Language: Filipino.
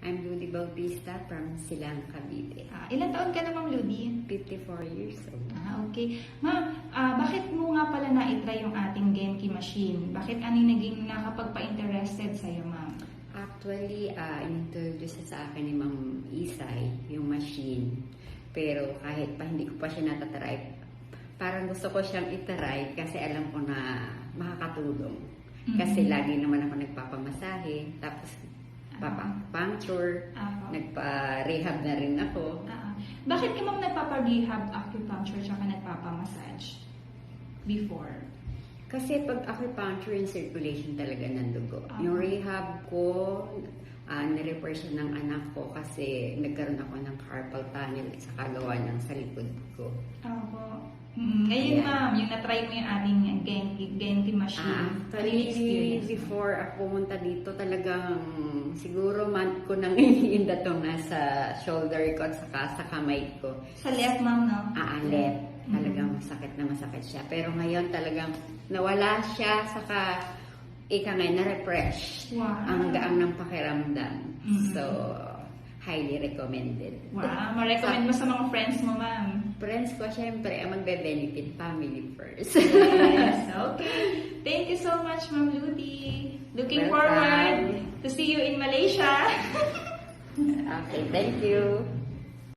I'm Ludi Bautista from Silang, Cavite. Ilan taon ka na, Ma'am Ludi? 54 years old. Okay. Ma'am, bakit mo nga pala na-try yung ating Genki machine? Bakit ano yung naging nakapagpa-interested sa'yo, Ma'am? Actually, introduce sa akin ni Ma'am Isay yung machine. Pero kahit pa hindi ko pa siya natatry, parang gusto ko siyang itry kasi alam ko na makakatulong. Kasi lagi naman ako nagpapamasahe, tapos puncture, nagpa-rehab na rin ako. Bakit ka, Ma'am, nagpapa-rehab, acupuncture, tsaka nagpapamassage before? Kasi pag acupuncture, yung circulation talaga ng dugo. Yung rehab ko, nirepair siya ng anak ko kasi nagkaroon ako ng carpal tunnel sa kagawa ng sa likod ko. Opo. Ngayon, Ma'am, yung na-try mo yung ating Genki machine. Actually, before ako pumunta dito, talagang siguro month ko nang iniinda itong nasa shoulder ko at saka sa kamay ko. Sa left, Ma'am, no? Left. Talagang masakit siya. Pero ngayon talagang nawala siya, saka na-refresh. Wow. Ang gaang ng pakiramdam. So, highly recommended. Wow, ma-recommend mo sa mga friends mo, Ma'am? Friends ko, syempre, ang magbe-benefit, family first. Yes, okay. Thank you so much, Ma'am Ludi. Looking forward to see you in Malaysia. Okay, thank you.